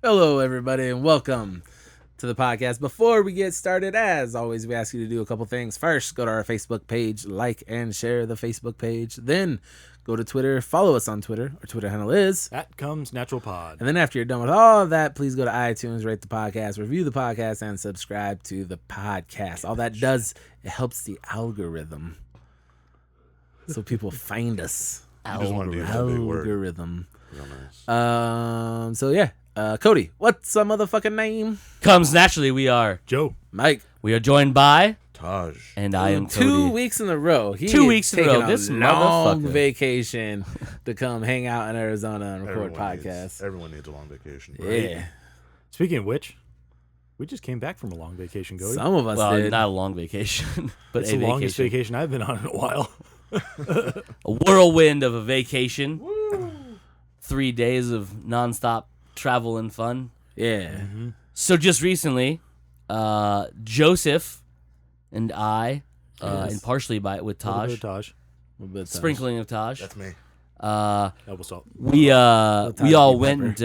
Hello, everybody, and welcome to the podcast. Before we get started, as always, we ask you to do a couple things. First, go to our Facebook page, like and share the Facebook page. Then go to Twitter, follow us on Twitter. Our Twitter handle is That comes Natural Pod. And then after you're done with all of that, please go to iTunes, rate the podcast, review the podcast, and subscribe to the podcast. All that does, it helps the algorithm, so people find us. I just wanted to use that big word. Algorithm. Real nice. So yeah. Cody, what's a motherfucking name? Comes naturally, we are Joe. Mike. We are joined by, Taj. and I am 2 Cody. weeks in a row. He 2 is weeks in a taking row. This long motherfucker. vacation to come hang out in Arizona and record podcasts. Everyone needs a long vacation. Yeah, Speaking of which, we just came back from a long vacation, Cody. some of us Well, did. not a long vacation, but it's a the longest vacation. vacation I've been on in a while. A whirlwind of a vacation. 3 days of nonstop travel and fun. Yeah, So just recently, Joseph and I, and partially with A little bit Taj, of Taj. a little bit sprinkling of Taj, That's me. Elbow salt. we Taj all be went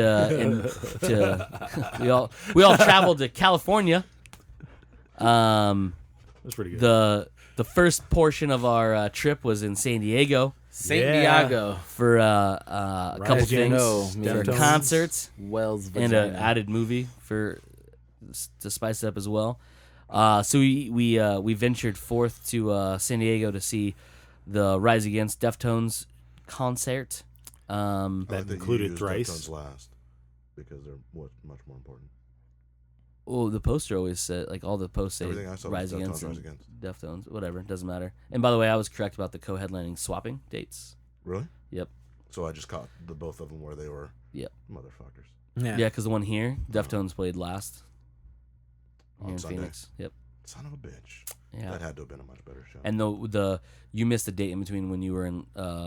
we all traveled to California. That's pretty good. The first portion of our trip was in San Diego Saint Yeah. Diego, for a couple Rise things, Geno, for a Deftones. concert Wells, and Virginia. an added movie to spice it up as well. So we ventured forth to San Diego to see the Rise Against Deftones concert. That I like you included used Thrice. Deftones last because they're much more important. Oh, the poster always said, like, all the posts say Everything I saw was Rise Deftones, Against Rise and Against. Deftones, whatever, it doesn't matter. And by the way, I was correct about the co-headlining swapping dates. Really? Yep. So I just caught the both of them where they were. Yep. Motherfuckers. Yeah, Yeah, because the one here, Deftones played last here On in Sunday. Phoenix. Yep. Son of a bitch. Yeah. That had to have been a much better show. And the you missed a date in between when you were in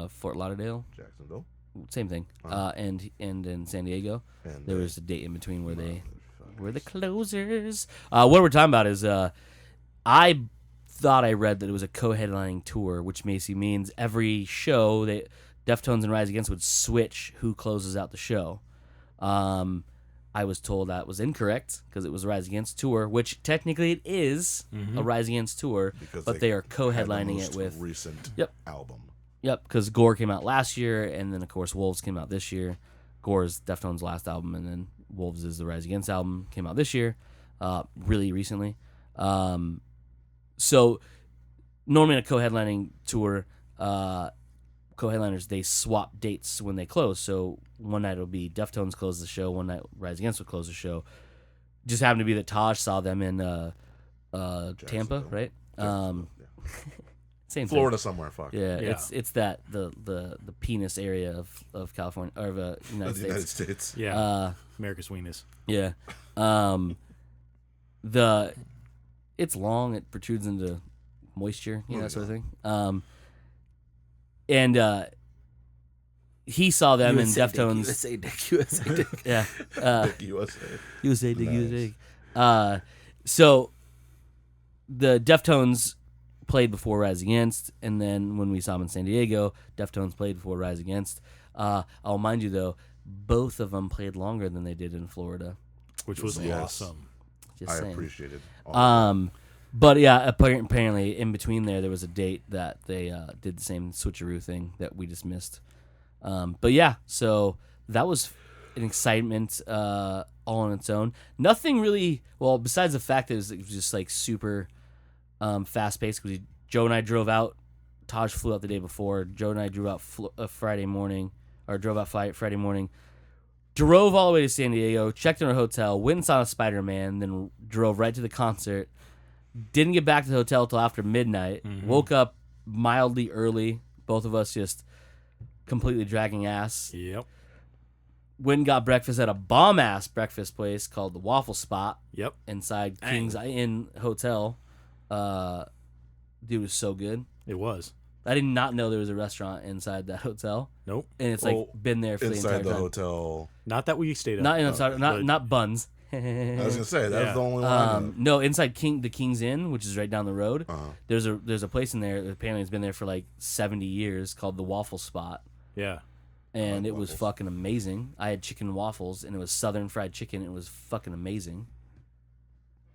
Fort Lauderdale. Jacksonville. Same thing. Uh-huh. And in San Diego, And there they- was a date in between where they Motherfuckers. were the closers. What we're talking about is I thought I read that it was a co-headlining tour, which basically means every show that Deftones and Rise Against would switch who closes out the show. I was told that was incorrect because it was a Rise Against tour, which technically it is a Rise Against tour, Because but they are had the co-headlining most it with. recent Yep. album. Yep, because Gore came out last year, and then of course Wolves came out this year. Gore is Deftones' last album, and then Wolves is the Rise Against album, came out this year, really recently. So normally in a co-headlining tour, co-headliners, they swap dates when they close. So one night it'll be Deftones close the show, one night Rise Against will close the show. Just happened to be that Taj saw them in Tampa, Jacksonville. right? Jacksonville, yeah. Same thing. Florida somewhere. Fuck. Yeah, Yeah. it's that the penis area of California or of United The United States. States. Yeah. America's Weenus. Yeah. It's long. It protrudes into moisture, that sort of thing. And he saw them in Deftones. USA Dick, USA Dick. Yeah. Dick USA. USA Dig, Nice. USA. So the Deftones played before Rise Against, and then when we saw them in San Diego, Deftones played before Rise Against. I'll mind you though, both of them played longer than they did in Florida. Which was Yes. awesome. Just I saying. appreciated all But yeah, apparently in between there was a date that they did the same switcheroo thing that we just missed. But yeah, so that was an excitement all on its own. Nothing really, well, besides the fact that it was just like super fast paced. Because Joe and I drove out. Taj flew out the day before. Joe and I drove out Friday morning. Drove all the way to San Diego, checked in our hotel, went and saw Spider-Man, then drove right to the concert. Didn't get back to the hotel till after midnight. Woke up mildly early. Both of us just completely dragging ass. Yep. Went and got breakfast at a bomb-ass breakfast place called the Waffle Spot Yep. inside King's Inn Hotel. Dude, it was so good. It was. I did not know there was a restaurant inside that hotel, Nope. and it's Well, like been there for the inside entire the time. hotel. Not that we stayed at. Not inside, but- not buns. I was gonna say that was Yeah. the only one. I know. No, inside the King's Inn, which is right down the road. Uh-huh. There's a place in there that apparently has been there for like 70 years called the Waffle Spot. Yeah. and like it was waffles. fucking amazing. I had chicken waffles, and it was Southern fried chicken. It was fucking amazing.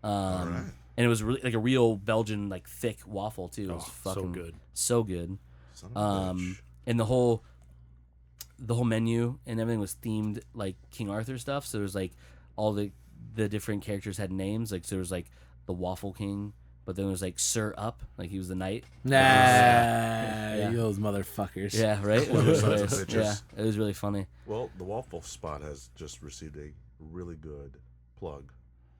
All right. And it was really like a real Belgian like thick waffle too. It was so fucking good. so good. Son of a bitch. And the whole menu and everything was themed like King Arthur stuff. So there was like all the different characters had names. Like so there was like the Waffle King, but then there was like Sir Up, like he was the knight. Nah, those motherfuckers. Yeah, right. Sons of Yeah, bitches. it was really funny. Well, the waffle spot has just received a really good plug.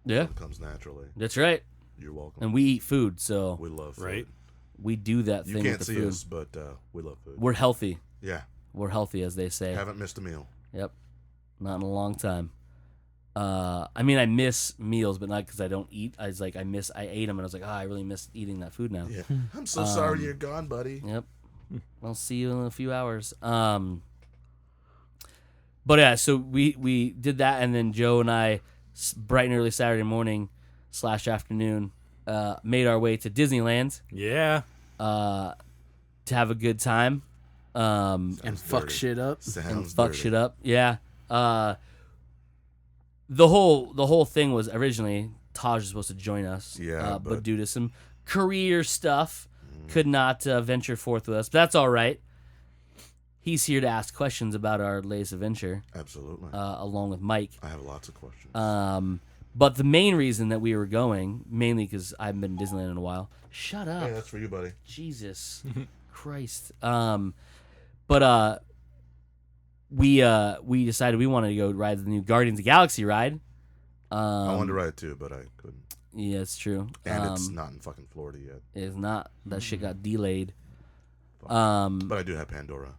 Yeah, It comes naturally. that's right. You're welcome. And we eat food, so We love food. Right? we do that You thing can't with the see food. us, but we love food. We're healthy. Yeah. We're healthy, as they say. Haven't missed a meal. Yep. Not in a long time. I mean, I miss meals, but not because I don't eat. I ate them, and I was like, I really miss eating that food now. Yeah. I'm so sorry you're gone, buddy. Yep. I'll see you in a few hours. But yeah, so we did that, and then Joe and I, bright and early Saturday morning / afternoon, made our way to Disneyland Yeah. to have a good time. And Sounds fuck dirty. shit up. Sounds And fuck dirty. shit up. Yeah. The whole thing was originally Taj was supposed to join us. Yeah, but but- due to some career stuff, could not venture forth with us. But that's all right. He's here to ask questions about our latest adventure, Absolutely. along with Mike. I have lots of questions. But the main reason that we were going, mainly because I haven't been to Disneyland in a while. Shut up. Hey, that's for you, buddy. Jesus Christ. But we decided we wanted to go ride the new Guardians of the Galaxy ride. I wanted to ride it too, but I couldn't. Yeah, it's true. And it's not in fucking Florida yet. It's not. That shit got delayed. But I do have Pandora,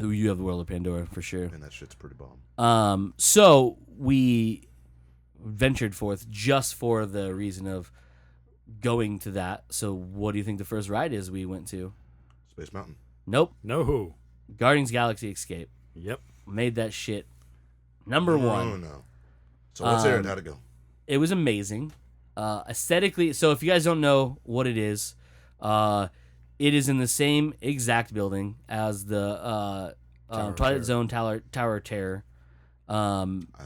Ooh, you have the World of Pandora for sure. and that shit's pretty bomb. So we ventured forth just for the reason of going to that. So what do you think the first ride is we went to? Space Mountain. Nope. No. Guardians Galaxy Escape. Yep. Made that shit number one. Oh, no. So let's hear it. How'd it go? It was amazing. Aesthetically, so if you guys don't know what it is in the same exact building as the Twilight Zone Tower of Terror. I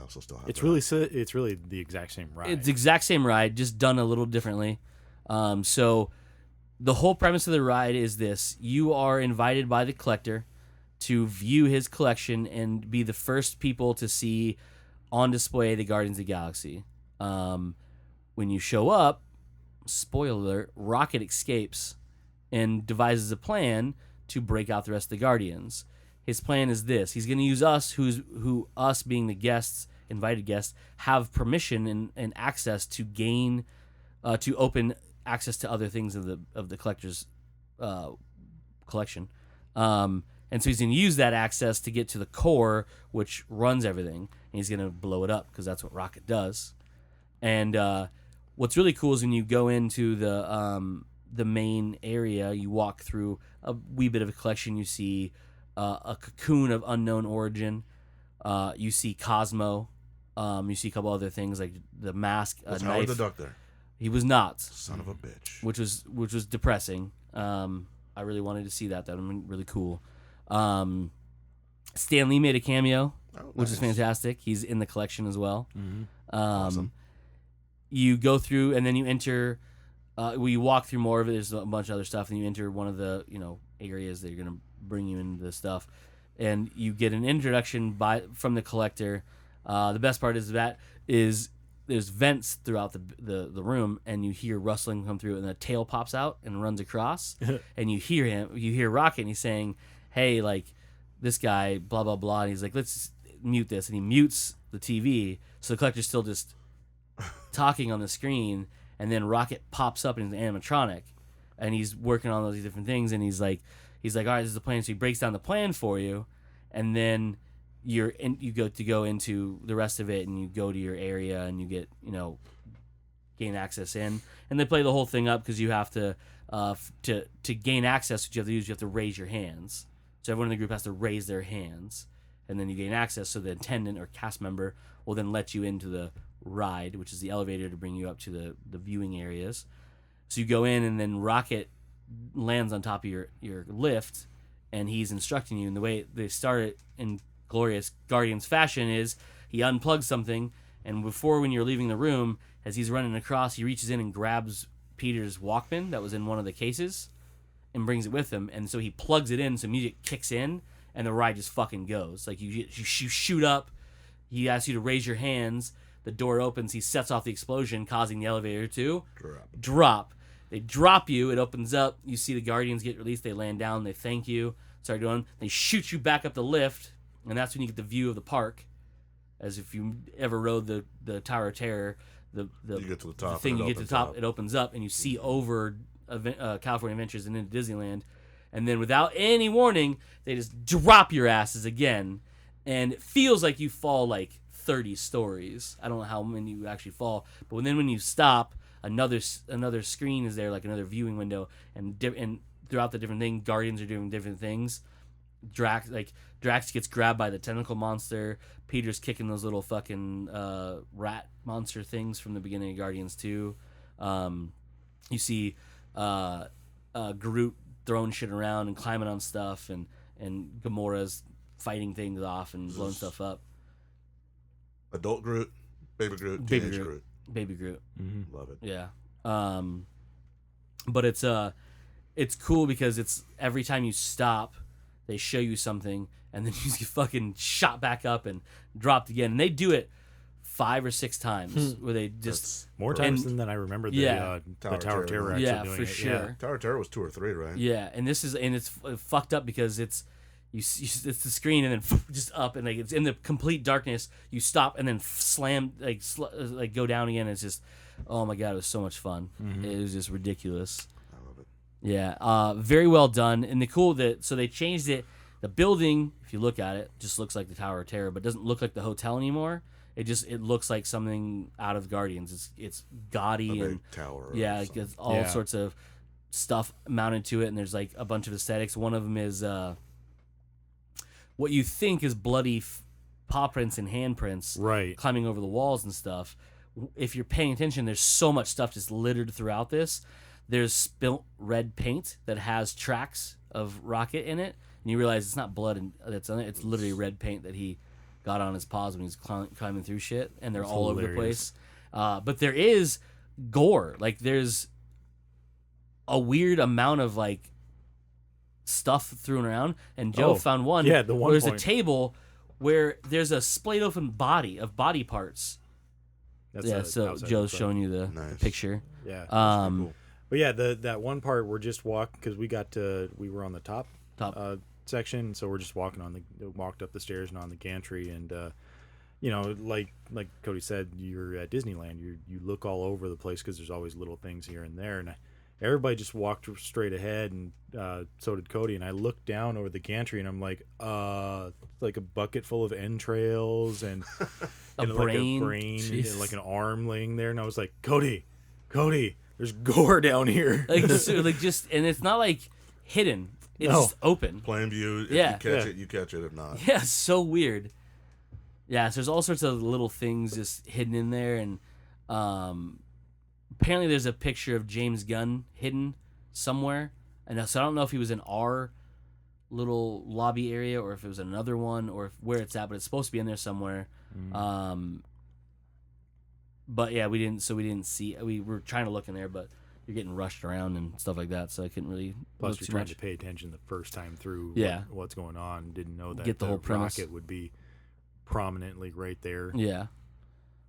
also still have It's that. it's really the exact same ride. It's the exact same ride, just done a little differently. So the whole premise of the ride is this: you are invited by the collector to view his collection and be the first people to see on display the Guardians of the Galaxy. When you show up, spoiler alert, Rocket escapes and devises a plan to break out the rest of the Guardians. His plan is this: he's going to use us, who us being the guests, invited guests, have permission and access to gain, to open access to other things of the collector's collection. And so he's going to use that access to get to the core, which runs everything. And he's going to blow it up because that's what Rocket does. And what's really cool is when you go into the main area, you walk through a wee bit of a collection. You see a cocoon of unknown origin. You see Cosmo. You see a couple other things like the mask, a Was knife. Howard the Duck there? He was not, Son of a bitch. which was depressing. I really wanted to see that. That would have been really cool. Stan Lee made a cameo, which is nice. fantastic. He's in the collection as well. Awesome. You go through and then you enter. You walk through more of it. There's a bunch of other stuff, and you enter one of the areas that are going to bring you into the stuff, and you get an introduction from the collector. The best part is there's vents throughout the room, and you hear rustling come through, and a tail pops out and runs across, and you hear Rocket, and he's saying, "Hey, like this guy, blah blah blah," and he's like, "Let's mute this," and he mutes the TV, so the collector's still just talking on the screen, and then Rocket pops up in his animatronic, and he's working on those different things, and he's like, all right, this is the plan. So he breaks down the plan for you, and then you go into the rest of it, and you go to your area, and you get gain access in, and they play the whole thing up because you have to gain access. What you have to do is you have to raise your hands. So everyone in the group has to raise their hands, and then you gain access. So the attendant or cast member will then let you into the ride, which is the elevator to bring you up to the viewing areas. So you go in, and then Rocket lands on top of your lift, and he's instructing you. And the way they start it in glorious Guardians fashion is he unplugs something, and before, when you're leaving the room, as he's running across, he reaches in and grabs Peter's Walkman that was in one of the cases and brings it with him. And so he plugs it in, so music kicks in, and the ride just fucking goes. Like, you shoot up, he asks you to raise your hands, the door opens, he sets off the explosion, causing the elevator to drop. They drop you, it opens up, you see the Guardians get released, they land down, they thank you, start doing, they shoot you back up the lift, and that's when you get the view of the park. As if you ever rode the Tower of Terror, you get to the top, the thing you get to the top, it opens up, and you see over California Adventures and into Disneyland. And then without any warning, they just drop your asses again, and it feels like you fall like 30 stories. I don't know how many you actually fall, but then when you stop, another screen is there, like another viewing window, and throughout the different things, Guardians are doing different things. Drax gets grabbed by the tentacle monster. Peter's kicking those little fucking rat monster things from the beginning of Guardians 2. You see Groot throwing shit around and climbing on stuff, and Gamora's fighting things off and blowing stuff up. Adult Groot, Baby Groot, Teenage Groot. Baby Groot. Mm-hmm. Love it. Yeah. But it's cool because it's every time you stop, they show you something, and then you get fucking shot back up and dropped again. And they do it 5 or 6 times, where they just more times than I remember. The Tower of Terror actually doing for it. sure. Yeah. Tower of Terror was 2 or 3, right? Yeah, and it's fucked up because it's it's the screen, and then just up, and like it's in the complete darkness. You stop and then slam like go down again. It's just, oh my god, it was so much fun. Mm-hmm. It was just ridiculous. I love it. Yeah, very well done. And so they changed it. The building, if you look at it, just looks like the Tower of Terror, but doesn't look like the hotel anymore. It looks like something out of Guardians. It's gaudy and tower. Yeah, like it's all sorts of stuff mounted to it, and there's like a bunch of aesthetics. One of them is what you think is bloody paw prints and handprints, right, climbing over the walls and stuff. If you're paying attention, there's so much stuff just littered throughout this. There's spilt red paint that has tracks of Rocket in it, and you realize it's not blood that's on it. It's literally red paint that he got on his paws when he's climbing through shit, and they're all over the place. But there is gore. Like, there's a weird amount of like stuff thrown around, and Joe found one. Yeah, the one where there's point. a table where there's a splayed open body parts. So Joe's showing you the picture. Yeah. Cool. But yeah, that one part we're just walking because we were on the top section, so we're just walked up the stairs and on the gantry, and like Cody said, you're at Disneyland. You look all over the place because there's always little things here and there, and everybody just walked straight ahead, and so did Cody. And I looked down over the gantry, and I'm like a bucket full of entrails and brain, like a brain and like an arm laying there, and I was like, Cody, there's gore down here. And it's not like hidden. It's just open. Plain view. If you catch it, you catch it. If not. Yeah, it's so weird. Yeah, so there's all sorts of little things just hidden in there, and apparently there's a picture of James Gunn hidden somewhere. And so I don't know if he was in our little lobby area or if it was another one or where it's at, but it's supposed to be in there somewhere. But yeah, we didn't see. We were trying to look in there, but you're getting rushed around and stuff like that, so I couldn't really. Plus, you're trying to pay attention the first time through. What's going on? Didn't know that get the whole premise. Rocket would be prominently right there. Yeah,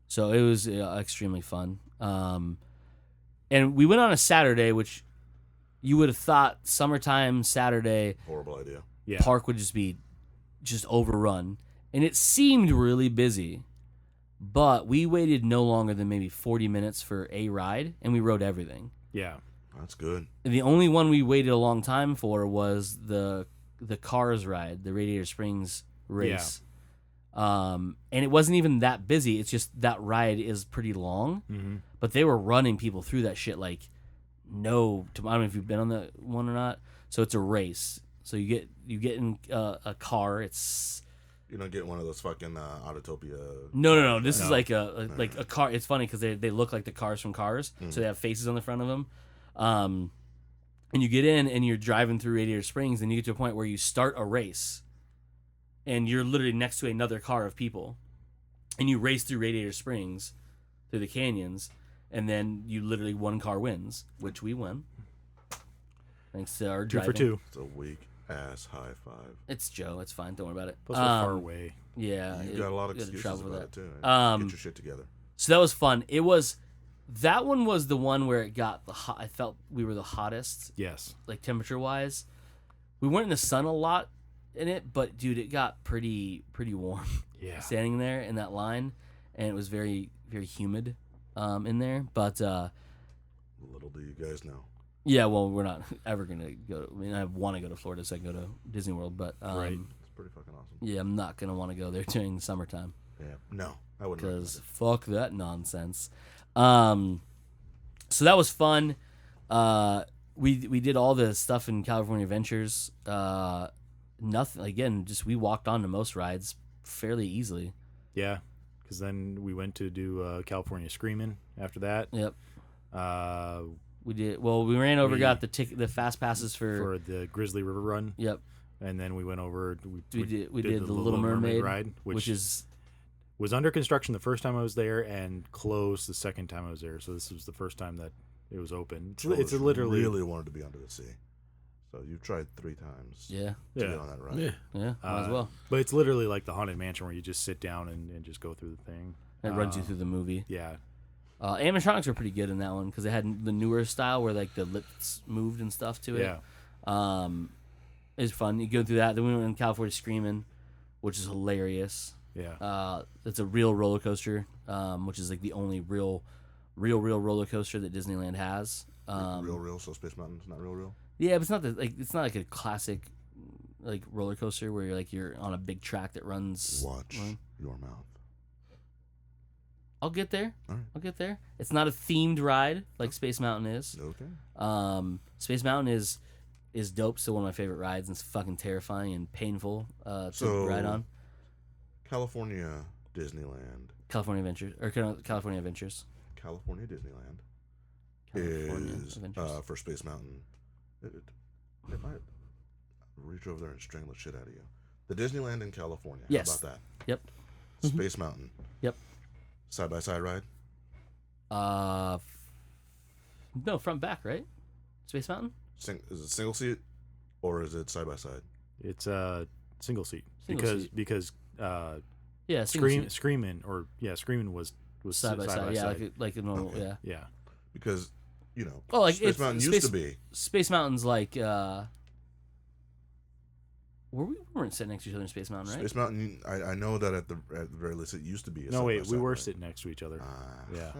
so it was extremely fun. And we went on a Saturday, which you would have thought summertime Saturday. Horrible idea. Yeah, park would just overrun, and it seemed really busy. But we waited no longer than maybe 40 minutes for a ride, and we rode everything. Yeah. That's good. And the only one we waited a long time for was the Cars ride, the Radiator Springs race. Yeah. And it wasn't even that busy. It's just that ride is pretty long. Mm-hmm. But they were running people through that shit like I don't know if you've been on the one or not. So it's a race. So you get in a car. You don't get one of those fucking Autotopia. No. This is like a car. It's funny because they look like the cars from Cars, so they have faces on the front of them. And you get in and you're driving through Radiator Springs, and you get to a point where you start a race, and you're literally next to another car of people, and you race through Radiator Springs, through the canyons, and then you literally one car wins, which we won. Thanks to our driving. 2 for 2. It's a weak ass high five. It's Joe. It's fine. Don't worry about it. Plus we're far away. Yeah. You got a lot of you had to excuses travel for about that. it too. Get your shit together. So that was fun. That one was the one where it got the hot. I felt we were the hottest, Yes. like temperature wise. We weren't in the sun a lot in it, but dude, it got pretty warm. Yeah. Standing there in that line, and it was very, very humid in there. But Little do you guys know. yeah, well, we're not ever gonna go. I mean, I want to go to Florida so I can go to Disney World, but Right. It's pretty fucking awesome. yeah, I'm not gonna want to go there during the summertime. Yeah. No, I wouldn't. Because fuck that nonsense. So that was fun. We did all the stuff in California Adventures. Nothing again. Just we walked on to most rides fairly easily. Yeah. Because then we went to do California Screamin' after that. Yep. We did. Well, we ran over, got the fast passes for. the Grizzly River Run. Yep. And then we went over. We did the Little Mermaid ride, which is was under construction the first time I was there and closed the second time I was there. So this was the first time that it was open. It's literally really wanted to be under the sea. So you've tried 3 times. Yeah. To get on that ride. Yeah. Might as well. But it's literally like the Haunted Mansion where you just sit down and just go through the thing. It runs you through the movie. Yeah. Animatronics were pretty good in that one because they had the newer style where like the lips moved and stuff to it. Yeah. It was fun. You go through that. Then we went in California Screamin', which is hilarious. Yeah. It's a real roller coaster, which is like the only real roller coaster that Disneyland has. Real. So Space Mountain's not real. Yeah, but it's not like a classic like roller coaster where you're on a big track that runs. Watch your mouth. I'll get there. All right. I'll get there. It's not a themed ride like Space Mountain is. Okay. Space Mountain is dope. Still one of my favorite rides, and it's fucking terrifying and painful to ride on. California Disneyland. California Adventures or California Adventures. California Disneyland California is Adventures. for Space Mountain. If I reach over there and strangle the shit out of you, the Disneyland in California. Yes. How about that? Yep. Space Mountain. Yep. Side by side ride. No, front back, right? Space Mountain. Is it single seat, or is it side by side? It's a single seat Single seat. because Yeah, single seat. Screamin' was Side by side. Yeah, like a normal. Okay. Yeah. Yeah. Because Oh, like Space Mountain used to be. Space Mountain's like. We weren't sitting next to each other in Space Mountain, right? Space Mountain. I know that at the very least it used to be. No, wait, we were sitting next to each other. Yeah.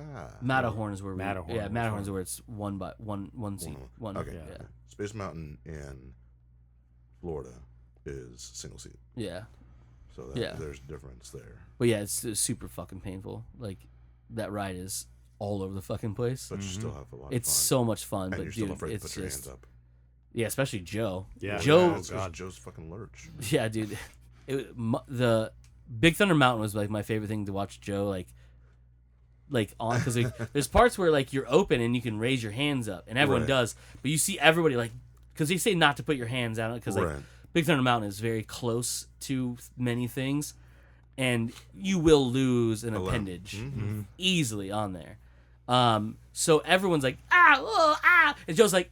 Matterhorn is where we. Matterhorn Yeah, was Matterhorn's one. where it's one seat. One. Okay. Yeah. Okay. Space Mountain in Florida is single seat. Yeah. So there's difference there. But yeah, it's super fucking painful. Like that ride is all over the fucking place. But you still have a lot of fun. It's so much fun, And but you're still dude, afraid to it's put your just hands up. yeah, especially Joe. Yeah. Joe. It's Joe's fucking lurch. Yeah, dude. The Big Thunder Mountain was like my favorite thing to watch Joe like on because there's parts where like you're open and you can raise your hands up and everyone Right. does, but you see everybody like because they say not to put your hands out because like Right. Big Thunder Mountain is very close to many things, and you will lose an appendage easily on there. So everyone's like and Joe's like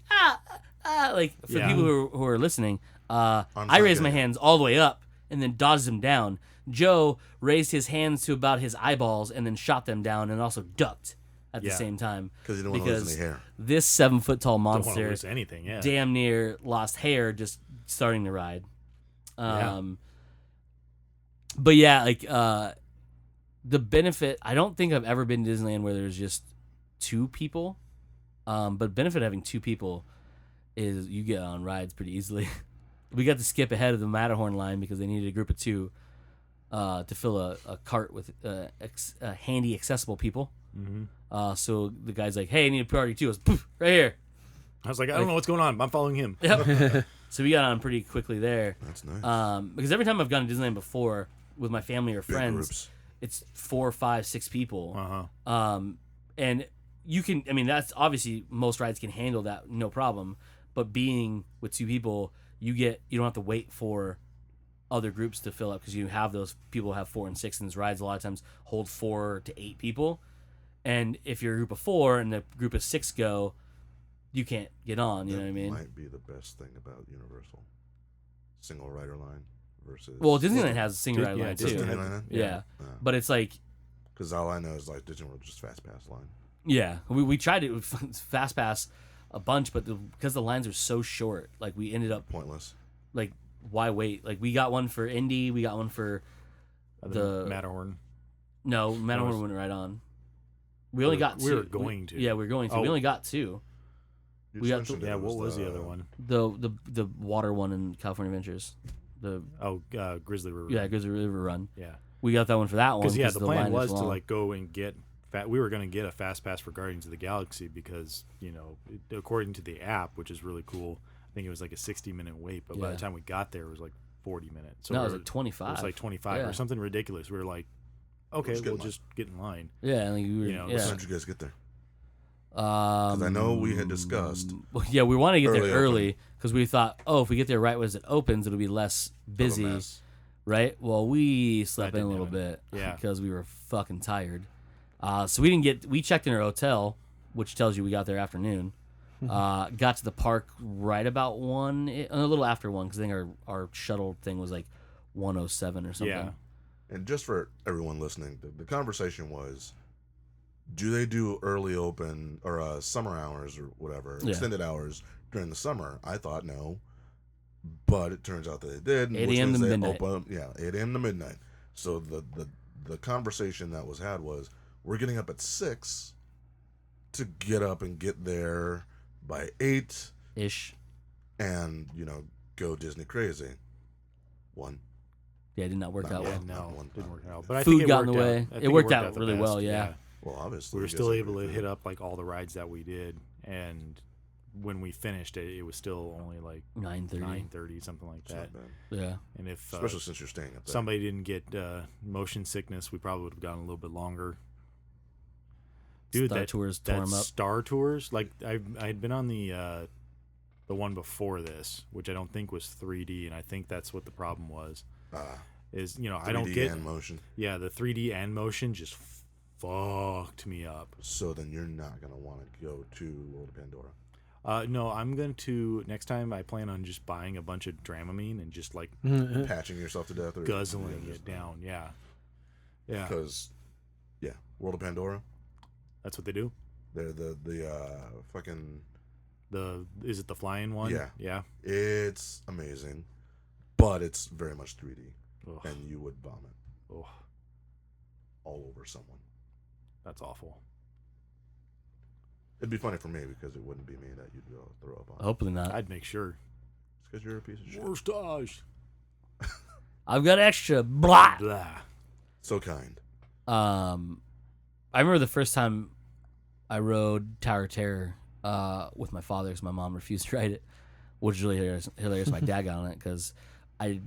like for Yeah. people who are listening, I sorry, raised my yeah. hands all the way up and then dodged them down. Joe raised his hands to about his eyeballs and then shot them down and also ducked at the Yeah. same time. Because you don't want to lose any hair. This 7 foot tall Don't want to monster lose anything. Yeah. damn near lost hair just starting to ride. But yeah, like the benefit, I don't think I've ever been to Disneyland where there's just 2 people. But benefit of having 2 people is you get on rides pretty easily. We got to skip ahead of the Matterhorn line because they needed a group of 2 to fill a cart with handy accessible people. So the guy's like, "Hey, I need a priority 2." I was poof, right here. I was like, I don't know what's going on. I'm following him. Yep. So we got on pretty quickly there. That's nice. Because every time I've gone to Disneyland before with my family or Big friends, groups. it's 4, 5, 6 people. Uh-huh. And you can, I mean, that's obviously most rides can handle that, no problem. but being with 2 people, you don't have to wait for other groups to fill up because you have those people have 4 and 6, and these rides a lot of times hold 4 to 8 people. And if you're a group of 4 and the group of 6 go, you can't get on. You know what I mean? Might be the best thing about Universal. Single rider line versus. Well, Disneyland has a single rider line too. Disneyland? Yeah. But it's like. Because all I know is like Disney World just Fast Pass line. Yeah, we tried it with Fast Pass a bunch, but because the lines are so short, like we ended up pointless. Like, why wait? Like we got one for Indy, we got one for the Matterhorn. No, Matterhorn went right on. We only got 2. We were going to. Yeah, we were going to. Oh. We only got 2. We got what was the other one? The water one in California Adventures. Grizzly River. Yeah, Grizzly River Run. Yeah, we got that one for that one. Because the plan was to like go and get. We were going to get a Fast Pass for Guardians of the Galaxy because according to the app, which is really cool, I think it was like a 60-minute wait, but by the time we got there, it was like 40 minutes. So no, it was like 25. It was like 25 or something ridiculous. We were like, okay, we'll just get in line. Yeah, like we were. What time did you guys get there? Because I know we had discussed. Yeah, we want to get there early because we thought, if we get there right as it opens, it'll be less busy, right? Well, we slept in a little bit because we were fucking tired. So we checked in our hotel, which tells you we got there afternoon. Got to the park right about 1, a little after 1, because I think our shuttle thing was like 1:07 or something. Yeah. And just for everyone listening, the conversation was, do they do early open or summer hours or whatever, extended hours during the summer? I thought no, but it turns out that they did. 8 a.m. to midnight. 8 a.m. to midnight. So the conversation that was had was, we're getting up at 6 to get up and get there by 8-ish, and go Disney crazy. 1. Yeah, it did not work out well. No, didn't work out. But I Food think got in the way. It worked out really well. Yeah. Well, obviously we were still able to hit up like all the rides that we did, and when we finished it was still only like 9:30, something like that. Yeah. And if especially since you're staying up there, somebody didn't get motion sickness, we probably would have gone a little bit longer. Dude, Star Tours tore them up. Star Tours, like I had been on the one before this, which I don't think was 3D, and I think that's what the problem was. Is I don't get and motion. Yeah, the 3D and motion just fucked me up. So then you're not gonna want to go to World of Pandora. No, I'm going to next time. I plan on just buying a bunch of Dramamine and just like patching yourself to death or guzzling it down. Yeah. Because World of Pandora. That's what they do. They're the fucking. Is it the flying one? Yeah. Yeah. It's amazing, but it's very much 3D, and you would vomit all over someone. That's awful. It'd be funny for me because it wouldn't be me that you'd go throw up on. Hopefully not. I'd make sure. It's because you're a piece of shit. Mustache. I've got extra. Blah. Blah. So kind. I remember the first time I rode Tower of Terror with my father because my mom refused to ride it, which is really hilarious. My dad got on it because I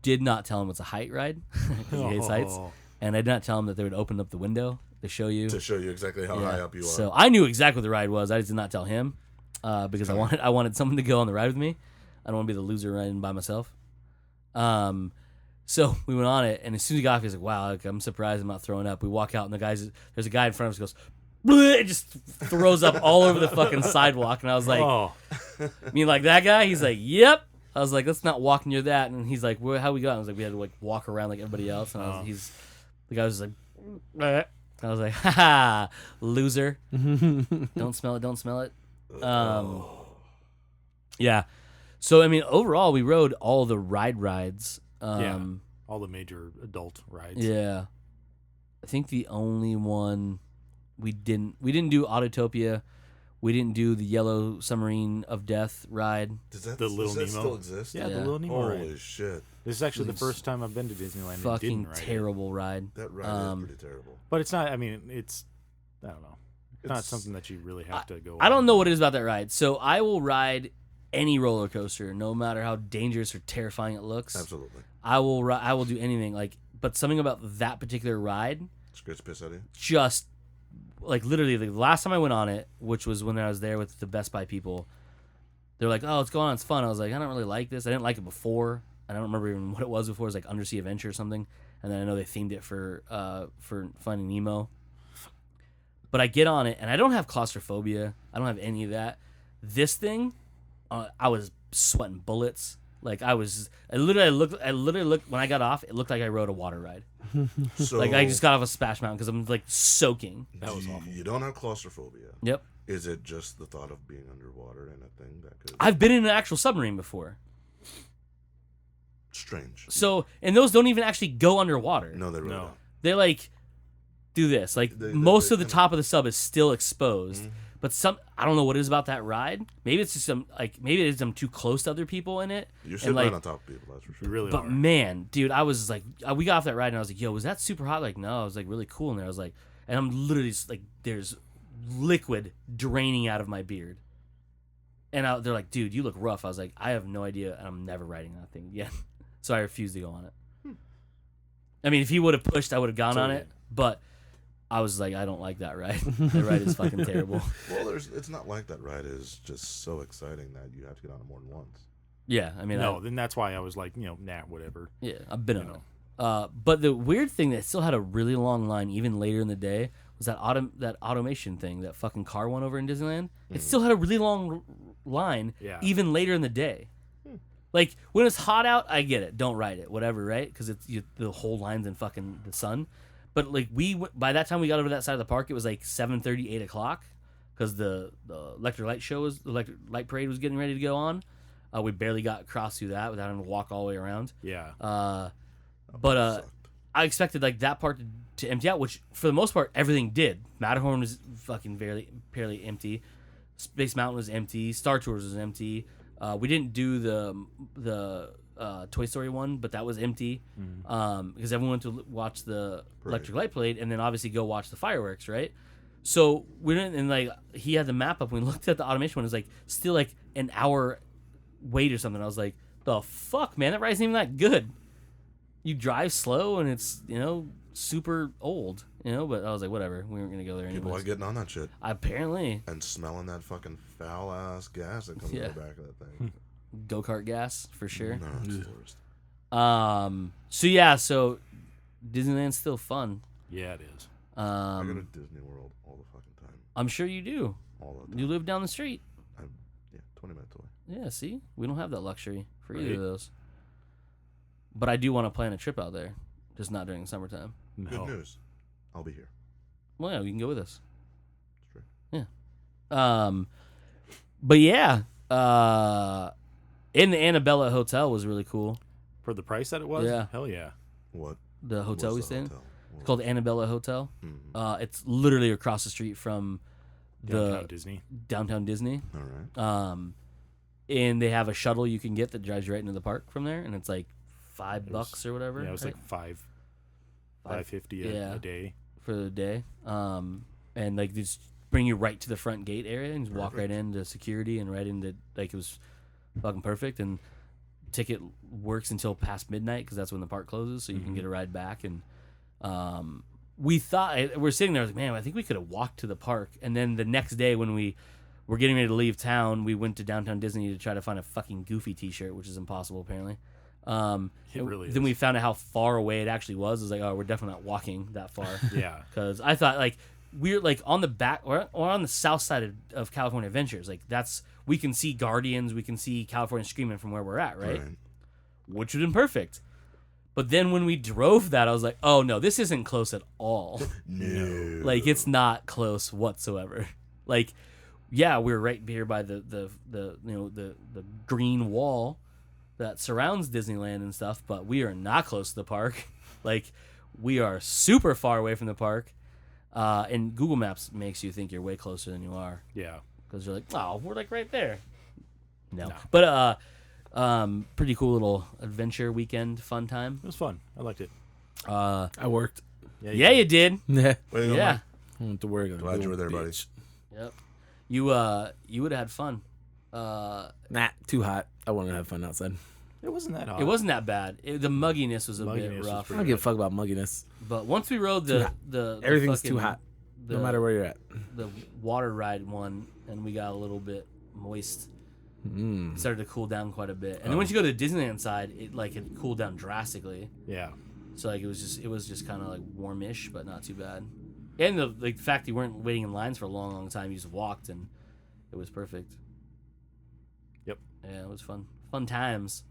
did not tell him it's a height ride because he hates heights, and I did not tell him that they would open up the window to show you exactly how high up you are. So I knew exactly what the ride was. I just did not tell him because I wanted someone to go on the ride with me. I don't want to be the loser riding by myself. So we went on it, and as soon as he got off, he was like, wow, I'm surprised I'm not throwing up. We walk out, and there's a guy in front of us who goes, bleh, it just throws up all over the fucking sidewalk. And I was like, you mean like that guy? He's like, yep. I was like, let's not walk near that. And he's like, how we got? I was like, we had to like walk around like everybody else. And the guy was like, bleh. I was like, ha, loser. Don't smell it. Yeah. So, I mean, overall, we rode all the rides. All the major adult rides. Yeah. I think the only one we didn't do Autotopia. We didn't do the Yellow Submarine of Death ride. Does that Little Nemo still exist? Yeah, the Little Nemo ride. Holy shit. This is actually the first time I've been to Disneyland and fucking didn't ride terrible ride. That ride is pretty terrible. But it's not, I mean, I don't know. It's not something that you really have to go on. I don't know what it is about that ride. So I will ride any roller coaster, no matter how dangerous or terrifying it looks. Absolutely. I will do anything. But something about that particular ride scares the piss out of you. Just literally the last time I went on it, which was when I was there with the Best Buy people, they're like, "Oh, what's going on? It's fun." I was like, "I don't really like this. I didn't like it before. I don't remember even what it was before. It was like Undersea Adventure or something." And then I know they themed it for Finding Nemo. But I get on it, and I don't have claustrophobia. I don't have any of that. This thing, I was sweating bullets. Like I literally looked when I got off. It looked like I rode a water ride. So, Like I just got off a splash mountain because I'm like soaking. That was awful. You don't have claustrophobia. Yep. Is it just the thought of being underwater and a thing that could? I've been in an actual submarine before. Strange. So, and those don't even actually go underwater. No, they really No. don't. They like do this. Like They most of the kinda- top of the sub is still exposed. But I don't know what it is about that ride. Maybe it's just maybe it's I'm too close to other people in it. You're and sitting like, right on top of people. That's for You sure. really But are. man, dude, I was like, we got off that ride and I was like, yo, was that super hot? Like, no, it was like really cool in there. I was like, and I'm literally just like, there's liquid draining out of my beard. And they're like, dude, you look rough. I was like, I have no idea, and I'm never riding that thing again. So I refused to go on it. I mean, if he would have pushed, I would have gone on it. But I was like, I don't like that ride. That ride is fucking terrible. Well, it's not like that ride is just so exciting that you have to get on it more than once. Yeah, I mean, No, then that's why I was like, nah, whatever. yeah, I've been on it. But the weird thing that still had a really long line even later in the day was that automation thing, that fucking car one over in Disneyland. It still had a really long line even later in the day. Like when it's hot out, I get it. Don't ride it, whatever, right? Because the whole line's in fucking the sun. But like by that time we got over that side of the park, it was like 7:30, 8 o'clock, because the electric light parade was getting ready to go on. We barely got across through that without having to walk all the way around. Yeah. But I expected like that part to empty out, which for the most part everything did. Matterhorn was fucking barely empty. Space Mountain was empty. Star Tours was empty. We didn't do the Toy Story one, but that was empty because everyone went to watch the electric light parade and then obviously go watch the fireworks, right? So we didn't, and like he had the map up when we looked at the automation one. It was like still like an hour wait or something. I was like, the fuck, man, that ride isn't even that good. You drive slow and it's super old, But I was like, whatever, we weren't gonna go there anymore. People are getting on that shit Apparently. and smelling that fucking foul ass gas that comes out the back of that thing. Go-kart gas for sure. No, it's the worst. So Disneyland's still fun. Yeah, it is. I go to Disney World all the fucking time. I'm sure you do. All the time. You live down the street. 20 minutes away. Yeah, see? We don't have that luxury for either Right. of those. But I do want to plan a trip out there, just not during the summertime. No. Good news. I'll be here. Well, yeah, you can go with us. It's true. Yeah. But yeah, in the Annabella Hotel was really cool. For the price that it was? Yeah. Hell yeah. What? The hotel we What's the stayed in. hotel? It's called Annabella Hotel. Mhm. It's literally across the street from Downtown Disney. downtown Disney. All right. And they have a shuttle you can get that drives you right into the park from there, and it's like $5 or whatever. Yeah, it was right? like $5.50 a day. for the day. And like just bring you right to the front gate area and just walk right into security and right into it was fucking perfect. And ticket works until past midnight because that's when the park closes, so you can get a ride back. And we thought we're sitting there, I was like, man, I think we could have walked to the park. And then the next day when we were getting ready to leave town, we went to downtown Disney to try to find a fucking Goofy T-shirt, which is impossible apparently. It really is. Then we found out how far away it actually was. It was like, oh, we're definitely not walking that far. Yeah. Because I thought like we're like on the back or on the south side of California Adventures. Like we can see Guardians, we can see California Screaming from where we're at, right? Which would have been perfect. But then when we drove that, I was like, oh no, this isn't close at all. No. Like it's not close whatsoever. Like, yeah, we're right here by the green wall that surrounds Disneyland and stuff, but we are not close to the park. Like, we are super far away from the park. And Google Maps makes you think you're way closer than you are. Yeah. Because you're like, oh, we're like right there. No. No. But pretty cool little adventure weekend fun time. It was fun. I liked it. I worked. Yeah, you did. Yeah. Way to go, Yeah. Mike. I went to work. Glad you were there, buddy. Yep. You would have had fun. Nah, too hot. I want to have fun outside. It wasn't that hot. It wasn't that bad. The mugginess was a Mugginess bit was rough. I don't give a fuck about mugginess. But once we rode Too hot. the Everything's fucking- too hot, no the- matter where you're at. the water ride one, and we got a little bit moist. It started to cool down quite a bit. And then once you go to the Disneyland side, it cooled down drastically. Yeah. So like it was just kind of like warmish, but not too bad. And the fact you weren't waiting in lines for a long time, you just walked and it was perfect. Yep. Yeah, it was fun. Fun times.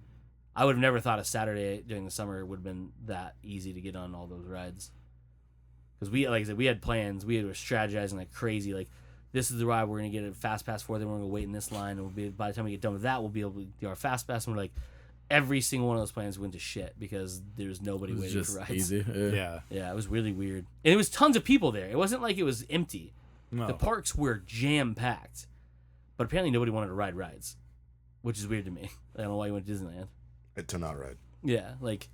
I would have never thought a Saturday during the summer would have been that easy to get on all those rides. Because like I said, we had plans. We were strategizing like crazy. Like, this is the ride we're going to get a Fast Pass for. Then we're going to wait in this line. And we'll be, by the time we get done with that, we'll be able to do our Fast Pass. And we're like, every single one of those plans went to shit because there's nobody waiting just for rides. Easy. Yeah. Yeah, it was really weird. And it was tons of people there. It wasn't like it was empty. No. The parks were jam-packed. But apparently nobody wanted to ride rides, which is weird to me. I don't know why you went to Disneyland. To not ride. Yeah, like,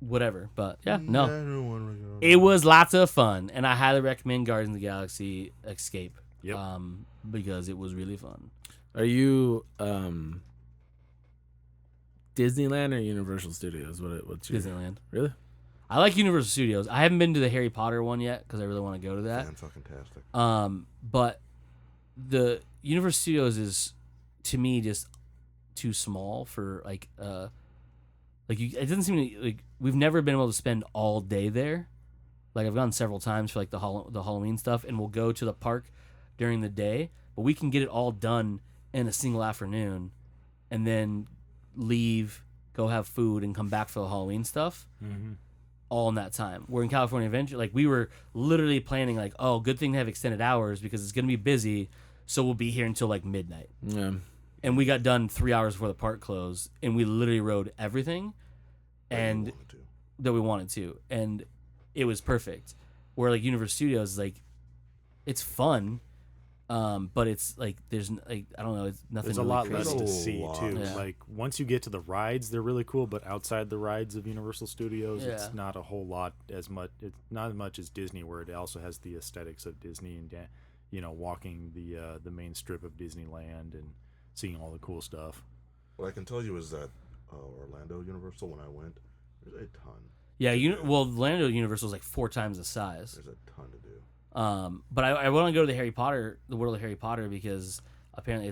whatever. But, yeah, no. I don't want to go. It was lots of fun, and I highly recommend Guardians of the Galaxy Escape. Yep. Because it was really fun. Are you Disneyland or Universal Studios? What's your Disneyland. Really? I like Universal Studios. I haven't been to the Harry Potter one yet because I really want to go to that. Fan-fucking-tastic. But the Universal Studios is, to me, just too small for like it doesn't seem to, like, we've never been able to spend all day there. Like, I've gone several times for like the Halloween stuff, and we'll go to the park during the day, but we can get it all done in a single afternoon, and then leave, go have food, and come back for the Halloween stuff. Mm-hmm. All in that time. We're in California Adventure. Like, we were literally planning like, oh, good thing to have extended hours because it's gonna be busy, so we'll be here until like midnight. Yeah. And we got done 3 hours before the park closed, and we literally rode everything, and that we wanted to, and it was perfect. Where like Universal Studios is like, it's fun, but it's like there's like, I don't know, it's nothing. There's a really lot crazy. less to see too. Yeah. Like, once you get to the rides, they're really cool, but outside the rides of Universal Studios, it's not a whole lot as much. It's not as much as Disney, where it also has the aesthetics of Disney and walking the main strip of Disneyland and seeing all the cool stuff. What I can tell you is that Orlando Universal, when I went, there's a ton. Yeah, Orlando Universal is like 4 times the size. There's a ton to do. But I want to go to the World of Harry Potter, because apparently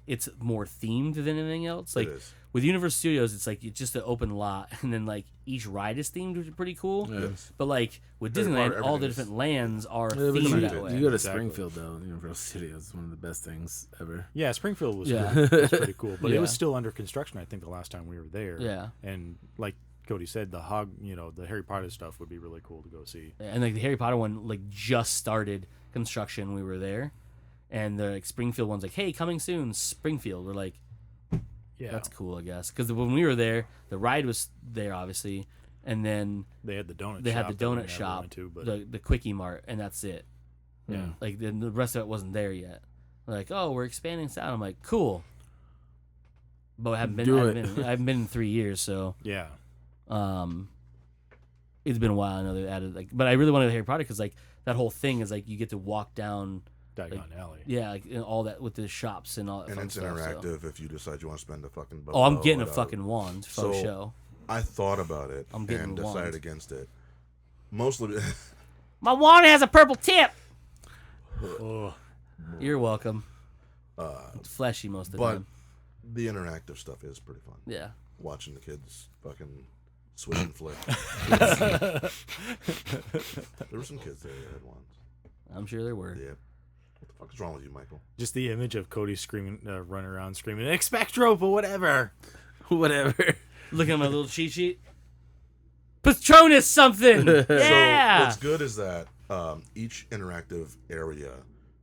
it's more themed than anything else. Like, It is. with Universal Studios, it's like it's just an open lot, and then like each ride is themed, which is pretty cool. Yes. But like with Harry Disneyland, Potter, all the everything's- different lands are Yeah, but themed you that way. go to Exactly. Springfield though. Universal Studios is one of the best things ever. Yeah, Springfield was Yeah. cool. It was pretty cool, but Yeah. it was still under construction. I think the last time we were there. Yeah. And like Cody said, the Harry Potter stuff would be really cool to go see. And like the Harry Potter one, like just started construction when we were there, and the like, Springfield one's like, hey, coming soon, Springfield. We're like, Yeah, that's cool, I guess, because when we were there, the ride was there obviously, and then They had the donut. they shop had the that we donut never shop, went to, but the Quickie Mart, and that's it. yeah, Like the rest of it wasn't there yet. They're like, oh, we're expanding south. I'm like, cool. But I haven't been in 3 years, so yeah. it's been a while. I know they added like, but I really wanted Harry Potter because like that whole thing is like you get to walk down, Diagon Alley. yeah, like and all that with the shops and all that. And fun it's stuff, so. interactive if you decide you want to spend a fucking Oh, I'm buck getting a or fucking wand for So- show. I thought about it I'm getting and the wand. decided against it. Mostly, My wand has a purple tip. Oh, You're welcome. It's fleshy most of the but time. the interactive stuff is pretty fun. Yeah. Watching the kids fucking switch and flick. There were some kids there that had wands. I'm sure there were. Yeah. What the fuck is wrong with you, Michael? just the image of Cody screaming, running around screaming, "Expectro," but whatever. Whatever. Looking at my little cheat sheet. Patronus something. Yeah. So what's good is that each interactive area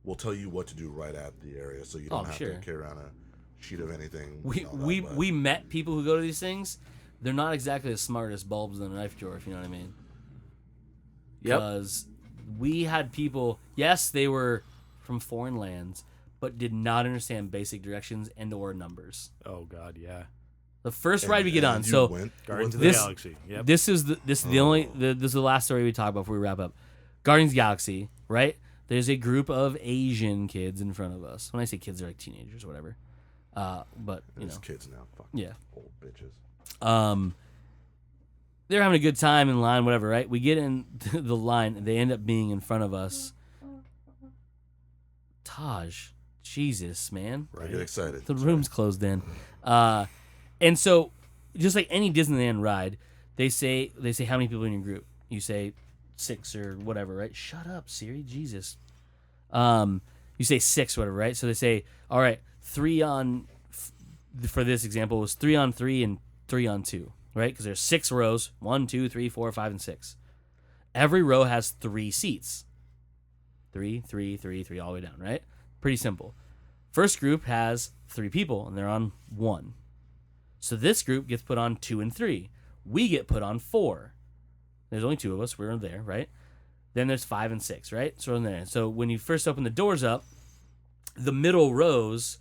will tell you what to do right at the area, so you don't have sure. to carry around a sheet of anything. We and all that, we but- we met people who go to these things. They're not exactly as smart as bulbs in a knife drawer, if you know what I mean. Yep. Because we had people, yes, they were from foreign lands, but did not understand basic directions and or numbers. Oh God, yeah. The first and- ride we get and on, you so went Guardians of there? the Galaxy. Yep. this is the only this is the last story we talk about before we wrap up. Guardians of the Galaxy, right? There's a group of Asian kids in front of us. When I say kids, they're like teenagers or whatever. But you There's know, kids now. Fuck. yeah. Old bitches. They're having a good time in line, whatever, right? We get in the line, and they end up being in front of us. Taj, Jesus, man. I get excited. The room's closed in. And so, just like any Disneyland ride, they say how many people in your group. You say 6 or whatever, right? Shut up, Siri. Jesus. You say 6 or whatever, right? So they say, all right, 3 on. For this example, it was 3 on 3 and 3 on 2, right? Because there's 6 rows: 1, 2, 3, 4, 5, and 6. Every row has 3 seats. 3, 3, 3, 3, all the way down, right? Pretty simple. First group has 3 people, and they're on 1. So this group gets put on 2 and 3. We get put on 4. There's only 2 of us. We're there, right? Then there's 5 and 6, right? So we're in there. So when you first open the doors up, the middle rows,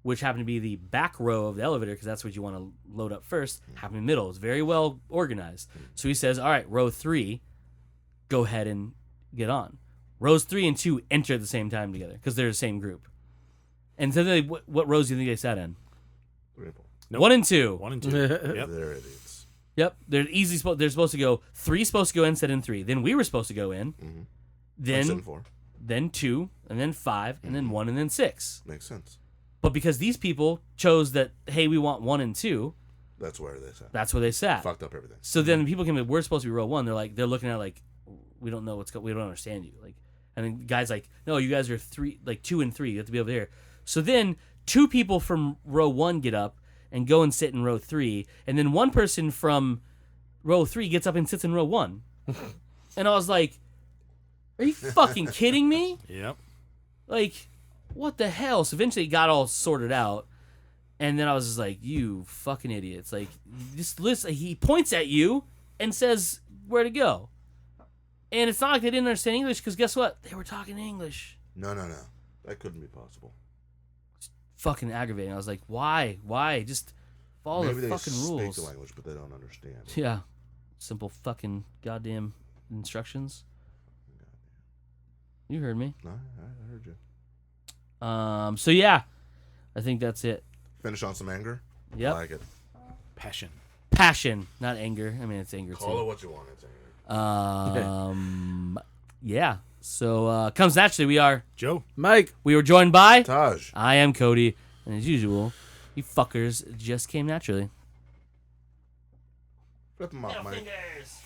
which happen to be the back row of the elevator, because that's what you want to load up first, happen in the middle. It's very well organized. So he says, all right, row 3, go ahead and get on. Rows 3 and 2 enter at the same time together because they're the same group. And so what rows do you think they sat in? 3 and 4. Nope. 1 and 2. 1 and 2. Yep. They're idiots. Yep. They're supposed to go 3 supposed to go in, sit in 3. Then we were supposed to go in. Mm-hmm. Then 4. Then 2, and then 5, and then 1, and then 6. Makes sense. But because these people chose that, hey, we want 1 and 2, That's where they sat. that's where they sat. Fucked up everything. So then people came in, we're supposed to be row 1. They're looking at like, we don't know we don't understand you. Like, and then guys like, no, you guys are 2 and 3. You have to be over there. So then 2 people from row 1 get up and go and sit in row 3, and then 1 person from row 3 gets up and sits in row 1. And I was like, are you fucking kidding me? Yep. Like, what the hell? So eventually it got all sorted out. And then I was just like, you fucking idiots. Like, just listen. He points at you and says where to go. And it's not like they didn't understand English, because guess what? They were talking English. No. That couldn't be possible. It's fucking aggravating. I was like, why? Just follow Maybe the they fucking speak rules. the language, but they don't understand. Yeah. Simple fucking goddamn instructions. You heard me. No, I heard you. So yeah, I think that's it. Finish on some anger. Yep. I like it. Passion. Not anger. I mean, it's anger Call it too. what you want. It's anger. Yeah. So comes naturally. We are Joe. Mike. We were joined by. Taj. I am Cody, and as usual, you fuckers just came naturally. Flip them up, Mike. Fingers.